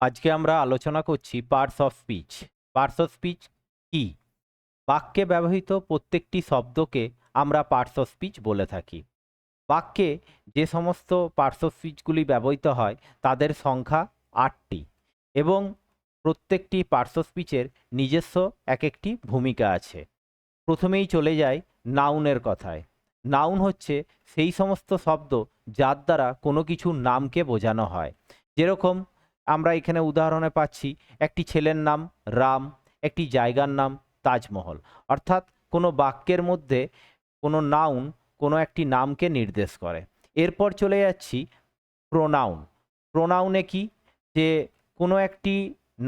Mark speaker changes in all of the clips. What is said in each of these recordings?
Speaker 1: আজকে আমরা আলোচনা করছি parts of speech. Parts of speech কি? বাক্যে ব্যবহৃত প্রত্যেকটি শব্দকে আমরা পার্টস অফ স্পিচ বলে থাকি। বাক্যে যে সমস্ত পার্টস অফ স্পিচগুলি ব্যবহৃত হয় তাদের সংখ্যা ৮টি এবং প্রত্যেকটি পার্টস অফ স্পিচের নিজস্ব এক একটি ভূমিকা আছে। প্রথমেই চলে যায় নাউনের কথায়। নাউন হচ্ছে সেই সমস্ত শব্দ যার দ্বারা কোনো কিছুর নামকে বোঝানো হয়। যেরকম আমরা এখানে উদাহরণে পাচ্ছি একটি ছেলের নাম রাম, একটি জায়গার নাম তাজমহল। অর্থাৎ কোনো বাক্যের মধ্যে কোনো নাউন কোনো একটি নামকে নির্দেশ করে। এরপর চলে যাচ্ছি প্রোনাউন। প্রোনাউনে কি, যে কোনো একটি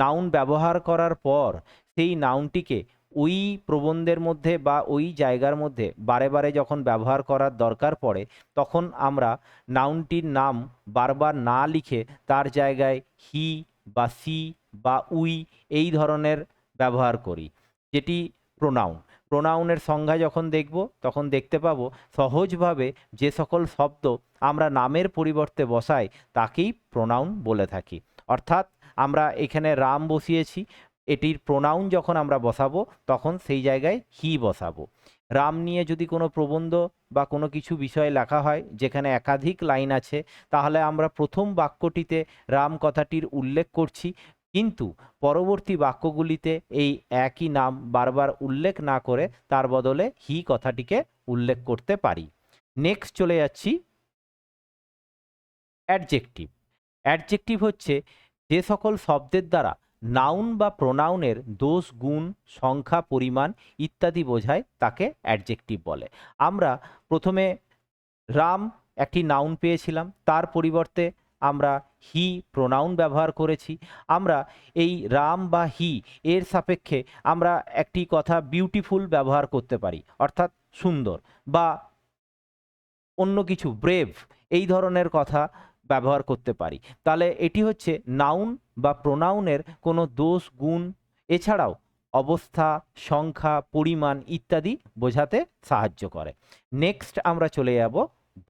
Speaker 1: নাউন ব্যবহার করার পর সেই নাউনটিকে ওই প্রবন্ধের মধ্যে বা ওই জায়গার মধ্যে বারে বারে যখন ব্যবহার করার দরকার পড়ে, তখন আমরা নাউনটির নাম বারবার না লিখে তার জায়গায় হি বা সি বা উই এই ধরনের ব্যবহার করি, যেটি প্রোনাউন। প্রোনাউনের সংজ্ঞা যখন দেখব তখন দেখতে পাবো সহজভাবে যে সকল শব্দ আমরা নামের পরিবর্তে বসাই তাকেই প্রোনাউন বলে থাকি। অর্থাৎ আমরা এখানে রাম বসিয়েছি, এটির প্রোনাউন যখন আমরা বসাবো তখন সেই জায়গায় হি বসাবো। রাম নিয়ে যদি কোনো প্রবন্ধ বা কোনো কিছু বিষয় লেখা হয় যেখানে একাধিক লাইন আছে, তাহলে আমরা প্রথম বাক্যটিতে রাম কথাটির উল্লেখ করছি, কিন্তু পরবর্তী বাক্যগুলিতে এই একই নাম বারবার উল্লেখ না করে তার বদলে হি কথাটিকে উল্লেখ করতে পারি। নেক্সট চলে যাচ্ছি অ্যাডজেক্টিভ। অ্যাডজেক্টিভ হচ্ছে যে সকল শব্দের দ্বারা নাউন বা প্রোনাউনের দোষ, গুণ, সংখ্যা, পরিমাণ ইত্যাদি বোঝায় তাকে অ্যাডজেক্টিভ বলে। আমরা প্রথমে রাম একটি নাউন পেয়েছিলাম, তার পরিবর্তে আমরা হি প্রোনাউন ব্যবহার করেছি। আমরা এই রাম বা হি এর সাপেক্ষে আমরা একটি কথা বিউটিফুল ব্যবহার করতে পারি, অর্থাৎ সুন্দর, বা অন্য কিছু ব্রেভ এই ধরনের কথা ব্যবহার করতে পারি। তাহলে এটি হচ্ছে নাউন বা প্রোনাউনের কোনো দোষ, গুণ, এছাড়াও অবস্থা, সংখ্যা, পরিমাণ ইত্যাদি বোঝাতে সাহায্য করে। নেক্সট আমরা চলে যাব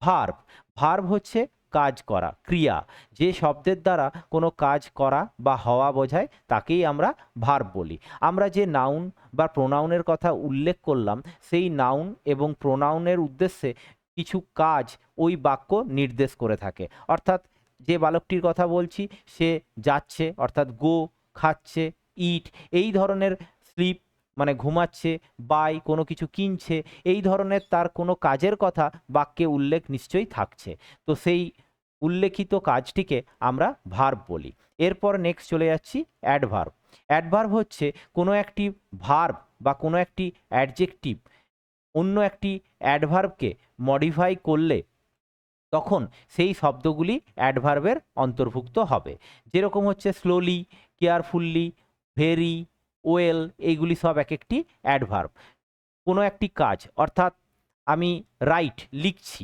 Speaker 1: ভার্ব। ভার্ব হচ্ছে কাজ করা, ক্রিয়া। যে শব্দের দ্বারা কোনো কাজ করা বা হওয়া বোঝায় তাকেই আমরা ভার্ব বলি। আমরা যে নাউন বা প্রোনাউনের কথা উল্লেখ করলাম, সেই নাউন এবং প্রোনাউনের উদ্দেশ্যে কিছু কাজ ওই বাক্য নির্দেশ করে থাকে। অর্থাৎ যে বালকটির কথা বলছি সে যাচ্ছে, অর্থাৎ গো, খাচ্ছে, ইট, এই ধরনের, স্লিপ মানে ঘুমাচ্ছে, বাই কোনো কিছু কিনছে, এই ধরনের তার কোনো কাজের কথা বাক্যে উল্লেখ নিশ্চয়ই থাকছে। তো সেই উল্লেখিত কাজটিকে আমরা ভার্ব বলি। এরপর নেক্সট চলে যাচ্ছি অ্যাডভার্ব। অ্যাডভার্ব হচ্ছে কোনো একটি ভার্ব বা কোনো একটি অ্যাডজেক্টিভ অন্য একটি অ্যাডভার্বকে মডিফাই করলে তখন সেই শব্দগুলি অ্যাডভার্বের অন্তর্ভুক্ত হবে। যেরকম হচ্ছে স্লোলি, কেয়ারফুললি, ভেরি, ওয়েল, এইগুলি সব এক একটি অ্যাডভার্ব। কোনো একটি কাজ, অর্থাৎ আমি রাইট লিখছি,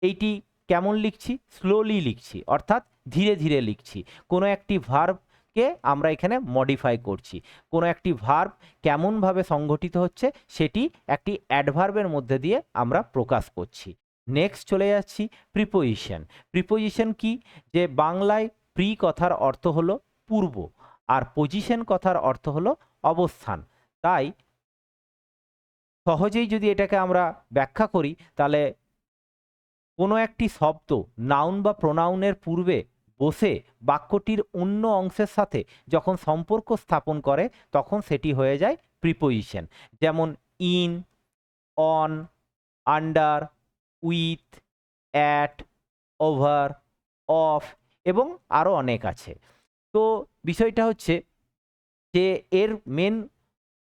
Speaker 1: এইটি কেমন লিখছি? স্লোলি লিখছি, অর্থাৎ ধীরে ধীরে লিখছি। কোনো একটি ভার্বকে আমরা এখানে মডিফাই করছি। কোনো একটি ভার্ব কেমনভাবে সংঘটিত হচ্ছে সেটি একটি অ্যাডভার্বের মধ্যে দিয়ে আমরা প্রকাশ করছি। নেক্সট চলে যাচ্ছি প্রিপোজিশন। প্রিপোজিশন কি? যে বাংলায় প্রি কথার অর্থ হলো পূর্ব, আর পজিশন কথার অর্থ হলো অবস্থান। তাই সহজেই যদি এটাকে আমরা ব্যাখ্যা করি, তাহলে কোনো একটি শব্দ নাউন বা প্রোনাউনের পূর্বে বসে বাক্যটির অন্য অংশের সাথে যখন সম্পর্ক স্থাপন করে তখন সেটি হয়ে যায় প্রিপোজিশন। যেমন in, on, under, with, at, over, of এবং আরও অনেক আছে। তো বিষয়টা হচ্ছে যে এর মেন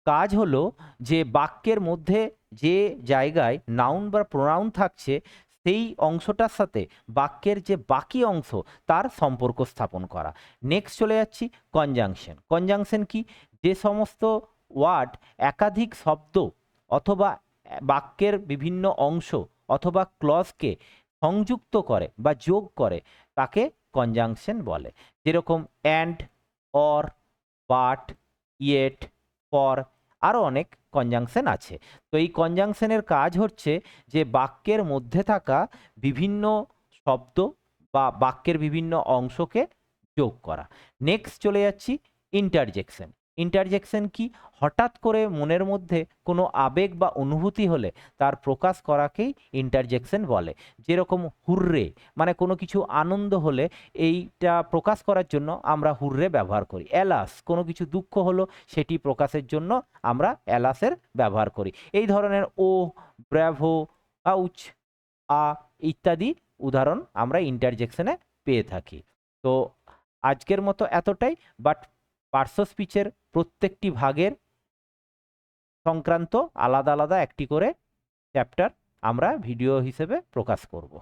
Speaker 1: কাজ হলো যে বাক্যের মধ্যে যে জায়গায় নাউন বা প্রোনাউন থাকছে সেই অংশটার সাথে বাক্যের যে বাকি অংশ তার সম্পর্ক স্থাপন করা। নেক্সট চলে যাচ্ছি কনজাংশন। কনজাংশন কি? যে সমস্ত ওয়ার্ড একাধিক শব্দ অথবা বাক্যের বিভিন্ন অংশ অথবা ক্লজকে সংযুক্ত করে বা যোগ করে তাকে কনজাংশন বলে। যেরকম and, or, but, yet, for, আরও অনেক কনজাংশন আছে। তো এই কনজাংশনের কাজ হচ্ছে যে বাক্যের মধ্যে থাকা বিভিন্ন শব্দ বা বাক্যের বিভিন্ন অংশকে যোগ করা। নেক্সট চলে যাচ্ছি ইন্টারজেকশন। ইন্টারজেকশন কি? হঠাৎ করে মনের মধ্যে কোনো আবেগ বা অনুভূতি হলে তার প্রকাশ করাকেই ইন্টারজেকশন বলে। যেরকম হুররে, মানে কোনো কিছু আনন্দ হলে এইটা প্রকাশ করার জন্য আমরা হুররে ব্যবহার করি। এলাস, কোনো কিছু দুঃখ হলো সেটি প্রকাশের জন্য আমরা এলাসের ব্যবহার করি। এই ধরনের ও, ব্র্যাভো, আউচ, আ ইত্যাদি উদাহরণ আমরা ইন্টারজেকশনে পেয়ে থাকি। তো আজকের মতো এতটাই, বাট পার্শ্ব স্পিচের প্রত্যেকটি ভাগের সংক্রান্ত আলাদা আলাদা একটি করে চ্যাপ্টার আমরা ভিডিও হিসেবে প্রকাশ করব।